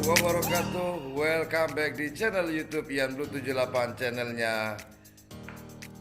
wabarakatuh. Welcome back di channel YouTube Ian Blue 78, channelnya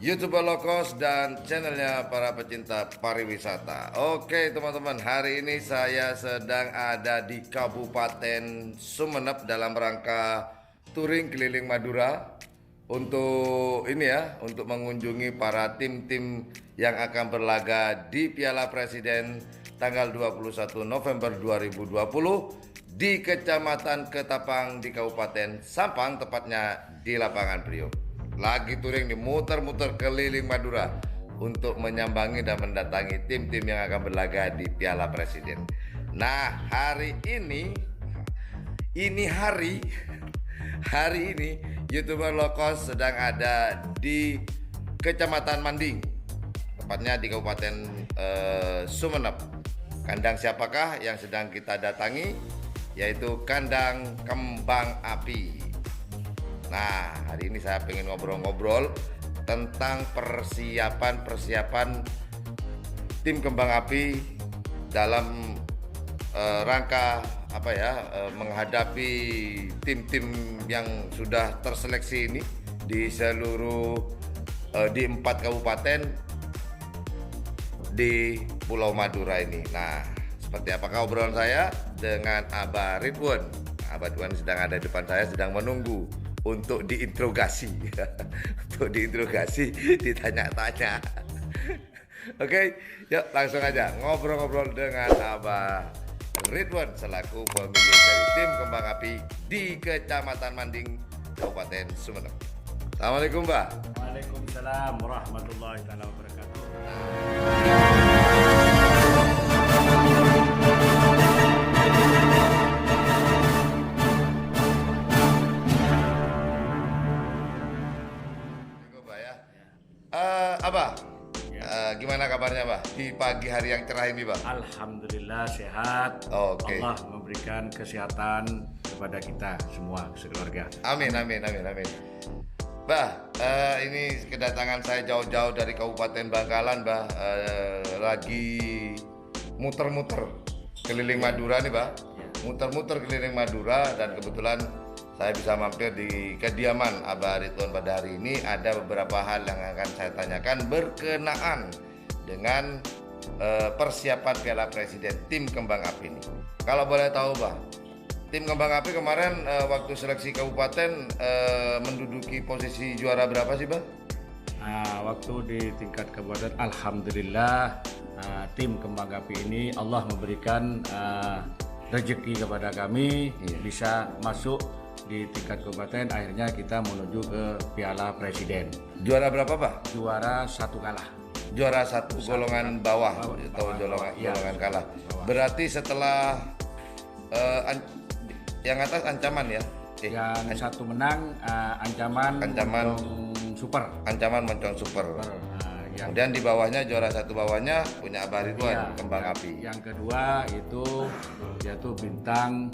YouTuber low cost dan channelnya para pecinta pariwisata. Oke teman-teman, hari ini saya sedang ada di Kabupaten Sumeneb dalam rangka touring keliling Madura untuk ini ya, untuk mengunjungi para tim-tim yang akan berlaga di Piala Presiden tanggal 21 November 2020 di Kecamatan Ketapang di Kabupaten Sampang, tepatnya di Lapangan Priok. Lagi touring nih, muter-muter keliling Madura untuk menyambangi dan mendatangi tim-tim yang akan berlaga di Piala Presiden. Nah, hari ini YouTuber low cost sedang ada di Kecamatan Manding, tepatnya di Kabupaten Sumeneb. Kandang siapakah yang sedang kita datangi? Yaitu kandang kembang api. Nah, hari ini saya pengen ngobrol-ngobrol tentang persiapan tim kembang api dalam rangka menghadapi tim-tim yang sudah terseleksi ini di seluruh di 4 kabupaten di Pulau Madura ini. Nah, seperti apakah obrolan saya dengan Abah Ridwan? Abah Ridwan sedang ada di depan saya, sedang menunggu untuk diinterogasi, ditanya-tanya. Oke, yuk langsung aja ngobrol-ngobrol dengan Abah Ridwan selaku pemilik dari tim kembang api di Kecamatan Manding, Kabupaten Sumeneb. Assalamualaikum, Mbak. Waalaikumsalam warahmatullahi wabarakatuh. Abah, gimana kabarnya, Bah? Di pagi hari yang cerah ini, Bah? Alhamdulillah sehat. Oke. Allah memberikan kesehatan kepada kita semua sekeluarga. Amin. Bah, ini kedatangan saya jauh-jauh dari Kabupaten Bangkalan, Bah. Lagi muter-muter keliling Madura nih, Bah. Muter-muter keliling Madura, dan kebetulan saya bisa mampir di kediaman Abah Ridwan pada hari ini. Ada beberapa hal yang akan saya tanyakan berkenaan dengan persiapan Piala Presiden tim kembang api ini. Kalau boleh tahu, Bah, tim kembang api kemarin waktu seleksi kabupaten menduduki posisi juara berapa sih, Bah? Waktu di tingkat kabupaten, alhamdulillah tim kembang api ini Allah memberikan rezeki kepada kami, bisa masuk di tingkat kabupaten. Akhirnya kita menuju ke Piala Presiden. Juara berapa, Pak? Juara 1 kalah. Juara 1 golongan bawah atau golongan kalah. Berarti setelah yang atas ancaman ya? Yang satu menang, ancaman super. Ancaman moncong super. Kemudian di bawahnya, juara 1 bawahnya punya Abah Ridwan, kembang api. Yang kedua itu yaitu bintang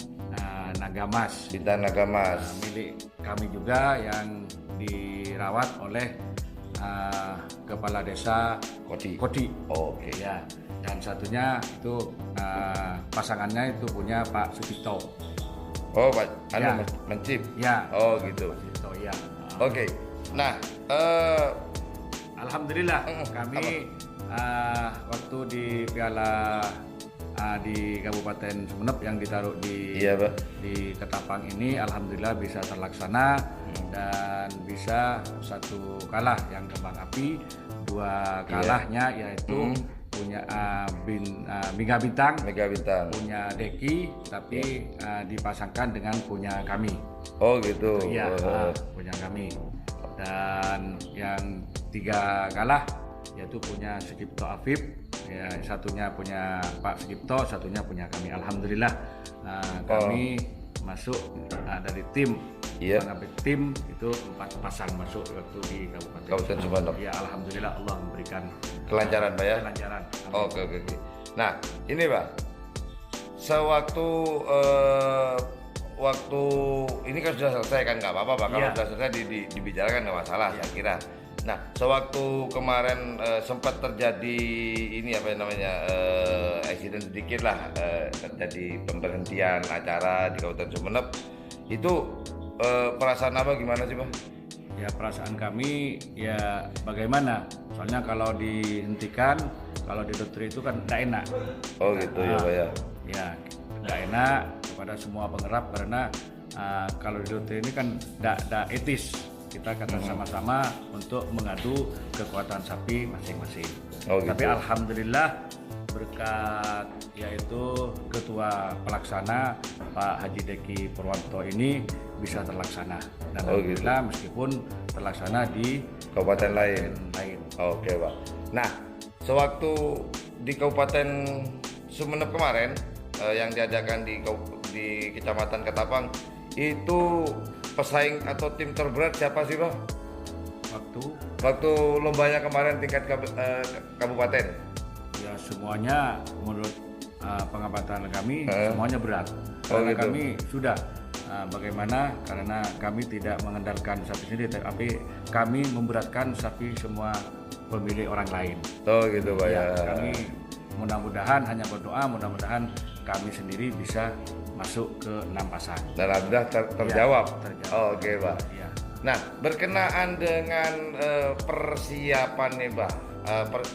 Nagamas. Bintang Nagamas. Milik kami juga yang dirawat oleh Kepala Desa Koti. Oke. Ya. Dan satunya itu pasangannya itu punya Pak Sukito. Oh, Pak Mencip. Ya. Oh, gitu. Sukito, ya. Oke. Nah, alhamdulillah kami waktu di Piala di Kabupaten Sumeneb yang ditaruh di Ketapang ini, alhamdulillah bisa terlaksana dan bisa 1 kalah yang kembang api, 2 kalahnya yaitu punya Mega Bintang, punya Deki, tapi dipasangkan dengan punya kami. Oh gitu. Iya, punya kami. Dan yang 3 kalah yaitu punya Sukipto Afif, ya, satunya punya Pak Sukipto, satunya punya kami. Alhamdulillah kami masuk dari tim tim itu 4 pasang masuk waktu di Kabupaten Sumeneb. Ya, alhamdulillah Allah memberikan kelancaran, Pak ya. Kelancaran. Oke. Nah, ini, Pak, sewaktu waktu ini kan sudah selesai kan, nggak apa-apa, Pak. Kalau sudah selesai dibicarakan nggak masalah, saya kira. Nah, sewaktu kemarin sempat terjadi ini apa namanya accident sedikit lah, terjadi pemberhentian acara di Kabupaten Sumeneb. Itu perasaan Abah gimana sih, Pak? Ya perasaan kami ya bagaimana? Soalnya kalau dihentikan, kalau didokter itu kan tidak enak. Oh gitu ya, Pak ya. Ya tidak enak kepada semua pengerap karena kalau didokter ini kan tidak etis. Kita kata sama-sama untuk mengadu kekuatan sapi masing-masing. Oh, gitu. Tapi alhamdulillah berkat yaitu ketua pelaksana Pak Haji Deki Purwanto ini bisa terlaksana. Dan Oh, gitu. alhamdulillah meskipun terlaksana di Kabupaten lain. lain. Oke, Pak. Nah, sewaktu di Kabupaten Sumeneb kemarin yang diadakan di Kecamatan Ketapang itu pesaing atau tim terberat siapa sih, Pak? Waktu lombanya kemarin tingkat kabupaten. Ya semuanya menurut pengamatan kami semuanya berat. Karena gitu. kami sudah bagaimana karena kami tidak mengandalkan sapi sendiri tapi kami memberatkan sapi semua pemilik orang lain. Oh gitu, Pak ya. Kami mudah-mudahan hanya berdoa mudah-mudahan kami sendiri bisa masuk ke 6 pasang. Dan alhamdulillah terjawab. terjawab. Oke, Pak. Ya. Nah, berkenaan dengan persiapan nih, Pak.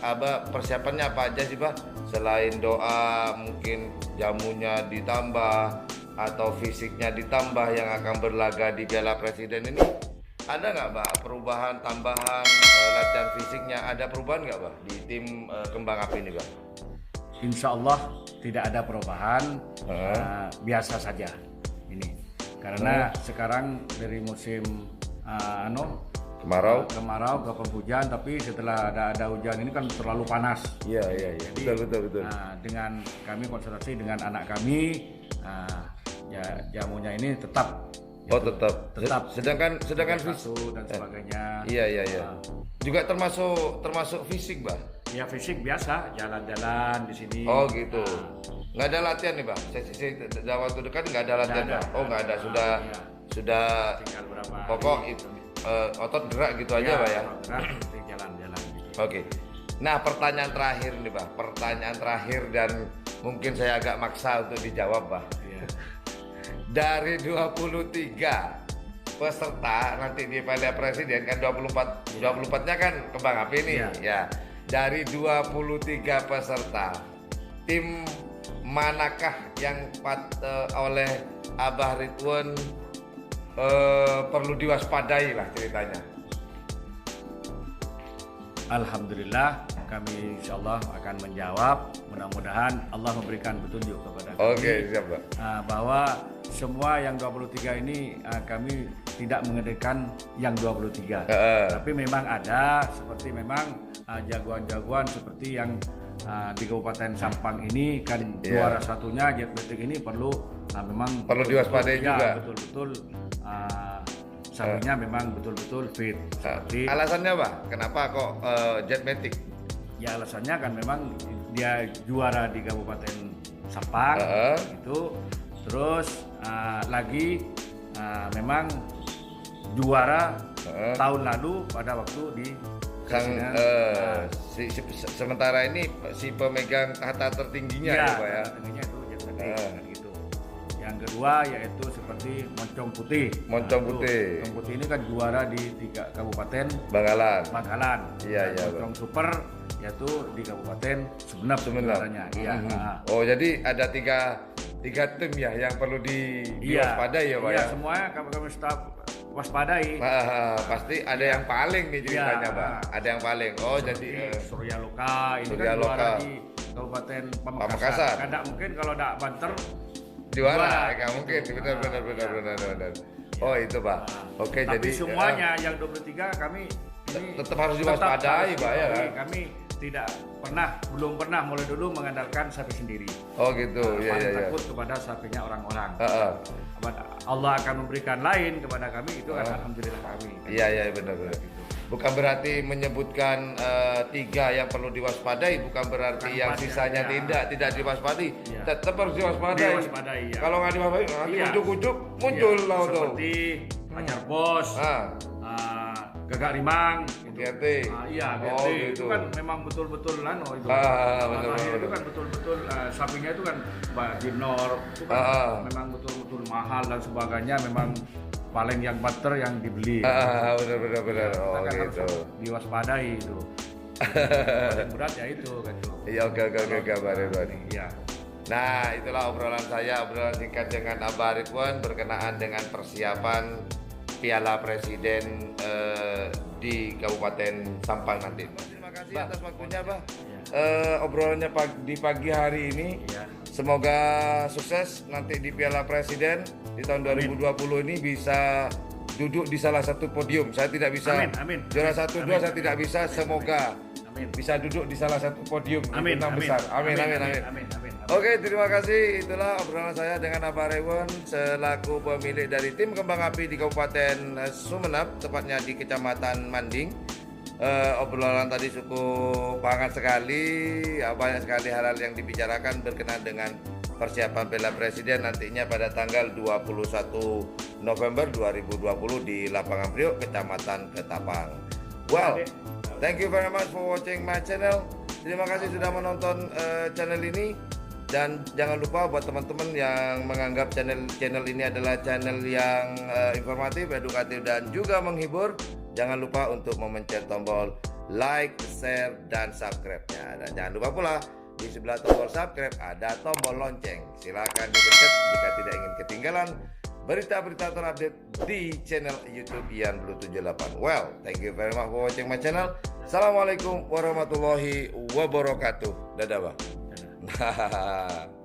Abah persiapannya apa aja sih, Pak? Selain doa, mungkin jamunya ditambah atau fisiknya ditambah yang akan berlaga di Piala Presiden ini, ada nggak, Pak, perubahan tambahan latihan fisiknya? Ada perubahan nggak, Pak, di tim Kembang Api ini, Pak? Insya Allah tidak ada perubahan, biasa saja ini. Karena sekarang dari musim Kemarau. ke penghujan, tapi setelah ada hujan ini kan terlalu panas. Iya. Betul. Dengan kami konsultasi dengan anak kami, ya jamunya ini tetap. Oh tetap. Sedangkan susu dan sebagainya. Iya. Juga termasuk fisik, Pak. Ya fisik biasa, jalan-jalan di sini. Oh gitu. Nggak ada latihan nih, Pak. Dalam waktu dekat nggak ada latihan, Pak. Oh nggak ada. Sudah. Tinggal berapa? Pokok otot gerak gitu aja, Pak ya. Gerak, jalan-jalan. Gitu. Oke. Nah pertanyaan terakhir nih, Pak. Pertanyaan terakhir dan mungkin saya agak maksa untuk dijawab, Pak. Iya. Dari 23 peserta nanti di Piala Presiden kan 24-nya kan Kembang Api nih. Iya. Ya. Dari 23 peserta, tim manakah yang oleh Abah Ridwan perlu diwaspadai lah ceritanya? Alhamdulillah kami insyaallah akan menjawab. Mudah-mudahan Allah memberikan petunjuk kepada kami. Oke, siap, Pak. Bahwa semua yang 23 ini kami tidak mengedekan yang 23. Tapi memang ada seperti memang jagoan-jagoan seperti yang di Kabupaten Sampang ini kan juara satunya Jet Betik ini perlu memang perlu diwaspadai juga. Betul-betul sapinya memang betul-betul fit. Seperti alasannya, Pak, kenapa kok Jet Matic? ya alasannya kan memang dia juara di Kabupaten Sampang itu, terus lagi memang juara tahun lalu pada waktu di sementara ini si pemegang tahta tertingginya ya, Pak ya. Tertingginya itu Jet Matic gitu. Yang kedua yaitu seperti Moncong Putih. Moncong Putih. Moncong Putih ini kan juara di 3 kabupaten Bangkalan. Iya. Moncong Super yaitu di Kabupaten Sumeneb juaranya. Iya. Oh, jadi ada tiga tim ya yang perlu diwaspadai ya, Pak ya. ya. Semuanya kami staf waspadai. Pasti ada yang paling nih ceritanya, Pak. Ada yang paling. Oh, jadi Surya Loka ini Surya kan Loka juara di Kabupaten Pamekasan. Pamekasan. Kadang mungkin kalau tidak banter juara, nggak mungkin. Benar. Oh itu, Pak. Oke, tapi jadi semuanya yang 23 kami ini tetap harus diwaspadai, Pak ya. Kami belum pernah mulai dulu mengandalkan sapi sendiri. Oh gitu, paling takut kepada sapinya orang-orang. Allah akan memberikan lain kepada kami, itu kan alhamdulillah kami. Iya benar. Bukan berarti menyebutkan 3 yang perlu diwaspadai, bukan berarti yang sisanya tidak diwaspadai. Tetap harus diwaspadai. Ya. Kalau nggak diwaspadai, nanti ujuk-ujuk muncul lah tuh. Seperti Pacar Bos, Gagak Rimang, itu GT. Iya, Oh, GT itu gitu. kan memang betul-betul itu. Betul, Terakhir itu betul. kan betul-betul sapinya itu kan Mbak Jinor itu kan memang betul-betul mahal dan sebagainya, memang paling yang better yang dibeli. Benar. Kita Oh, kan gitu. harus diwaspadai itu. Paling berat ya itu gitu. Iya, oke, Pak Ridwan. Iya. Nah, itulah obrolan singkat dengan Abah Ridwan berkenaan dengan persiapan Piala Presiden di Kabupaten Sampang nanti. Terima kasih atas waktunya, Bah. Obrolannya di pagi hari ini. Iya. Semoga sukses nanti di Piala Presiden di tahun 2020 ini bisa duduk di salah satu podium. Saya tidak bisa Amin. juara 1-2 saya tidak bisa. Semoga bisa duduk di salah satu podium di enam besar. Amin. Oke, terima kasih. Itulah obrolan saya dengan Abah Ridwan selaku pemilik dari tim kembang api di Kabupaten Sumeneb, tepatnya di Kecamatan Manding. Obrolan tadi cukup hangat sekali, banyak sekali hal-hal yang dibicarakan berkenaan dengan persiapan Piala Presiden nantinya pada tanggal 21 November 2020 di Lapangan Priok, Kecamatan Ketapang. Well, thank you very much for watching my channel. Terima kasih sudah menonton channel ini. Dan jangan lupa buat teman-teman yang menganggap channel ini adalah channel yang informatif, edukatif, dan juga menghibur, jangan lupa untuk memencet tombol like, share, dan subscribe-nya. Dan jangan lupa pula di sebelah tombol subscribe ada tombol lonceng. Silakan dipencet jika tidak ingin ketinggalan berita-berita terupdate di channel YouTube Ian Blue 78. Well, thank you very much for watching my channel. Assalamualaikum warahmatullahi wabarakatuh. Dadah, Bang. Nah.